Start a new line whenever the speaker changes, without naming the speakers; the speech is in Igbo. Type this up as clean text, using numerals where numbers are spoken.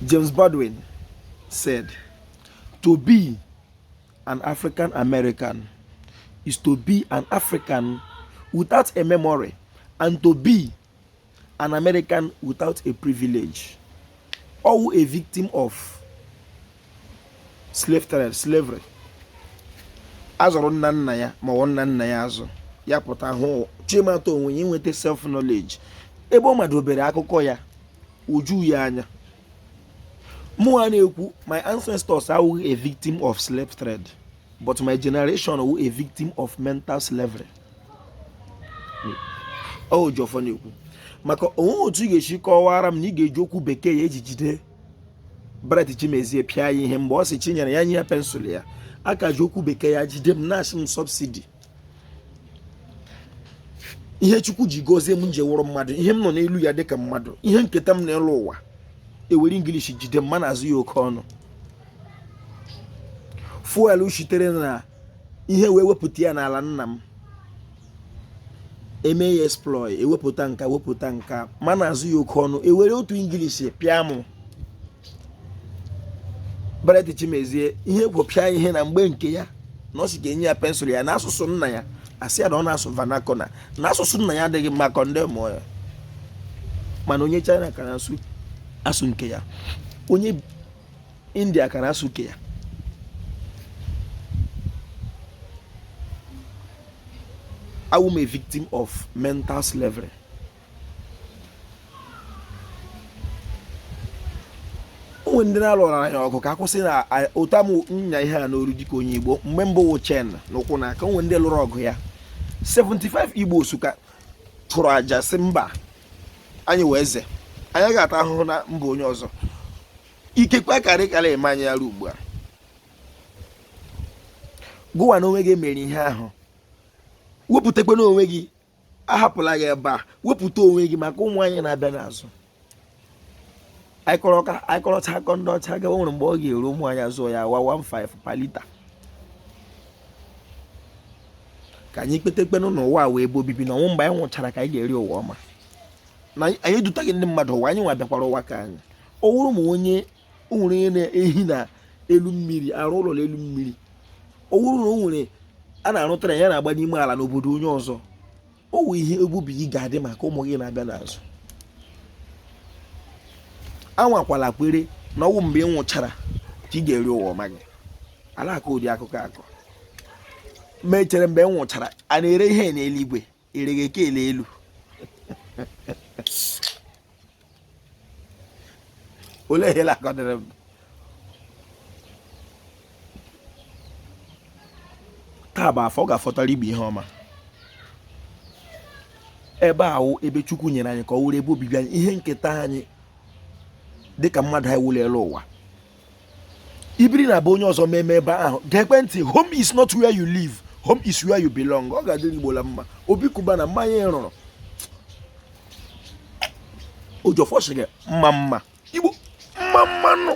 James Baldwin said, to be an African American is to be an African without a memory, and to be an American without a privilege, or a victim of slavery. Azọrọ nna nna ya ma ọ nna nna ya azụ ya pụta hụ chimata onwe ya nweta self knowledge ebe ọ madobere akụkọ ya uju ya anya. Mụ na-ekwu, my ancestors are a victim of slave trade, but my generation are a victim of mental slavery. Oh, jọfọ na-ekwu maka onwe otu ị ga-esi kọwara m na ị ga-eji okwu bekee ya eji jide Bright Chimezie pịa ya ihe mgbe ọ sị chinyere ya nye ya pensụl ya, aka ji okwu bekee ya jide m na-asị m subsidi. Ihe Chukwu ji gozie m nje wụrụ mmadụ, ihe m nọ n'elu ya dịka mmadụ, ihe nketa m n'elu ụwa, ewere English jide m ma na-azụ ya oke ọnụ. Fuelu shitere na ihe wee wepụta ya n'ala nna m, eme ya exploit, ewepụta nka wepụta nka ma na-azụ ya oke ọnụ, ewere otu English pịa m. Bright Chimezie ihe gwọpịa ihe na mgbe nke ya na ọ sị ga-enye ya pensụl ya n'asụsụ nna ya, asị ya na ọ na-asụ vernacular na asụsụ nna ya adịghị mma kọndem ya, mana onye China ka na-asụ nke ya, onye India ka na-asụ nke ya. I am a victim of mental slavery. When ndị na-alụrụ anya ọgụ ka akwụsị na ụta m nya ihe a n'oru dịka onye Igbo mgbe mbụ wụ chen n'ụkwụ n'aka, onwe ndị lụrụ ọgụ ya 75 IGBOS ka chụrụ aja si mba anyị wee eze anyị ga-ata ahụhụ na mba onye ọzọ, ikekwe karịkarị eme anyị arụ ugbu a. Gụwa na onwe gị mere ihe ahụ, wepụtakwa n'onwe gị, ahapụla gị ebe a, wepụta onwe gị maka ụmụ anyị na-abịa n'azụ. Anyị kọrọcha akọ ndị ọcha ga nwere mgbe ọ ga-eru ụmụ anyị azụ ya wa 15 per liter. Ka anyị kpetekpenụ n'ụwa wee ebe obibi na ọnwụ mgbe anyị nwụchara ka anyị ga-eri ụwa ọma, na anyị edutaghị ndị mmadụ ụwa, anyị nwa bịakwara ụwa ka anyị. O wuru m onye nwere na-ehi na elu mmiri, arụ ụlọ n'elu mmiri. O wuru na o nwere a na-arụtara ya na-agba n'ime ala n'obodo onye ọzọ. O wụ ihe ebubi gị ga-adị maka ụmụ gị na-abịa n'azụ. Anwakwala kwere na ọwụ mgbe ị nwụchara ka ị ga-eri ụwa ọma gị. Ala aka ụdị akụkọ akọ mechere mgbe ị nwụchara a na-ere ihe n'eluigwe ereghe ekele elu. Olee ihe lakọdịrị m taa bụ afọ ọ ga-afọtara igbe ihe ọma. Ebe ahụ ebe Chukwu nyere anyị ka ọ wụrụ ebe obibi anyị, ihe nketa anyị dịka mmadụ anyị wụlere ụwa. Ibiri na bụ onye ọzọ meme ebe ahụ, gekwe ntị, home is not where you live, home is where you belong. Ọ ga-adịrị Igbo la mma. Obi Kuba na mmanya rụrụ ụjọ fọsịrị mma Igbo mma nụ.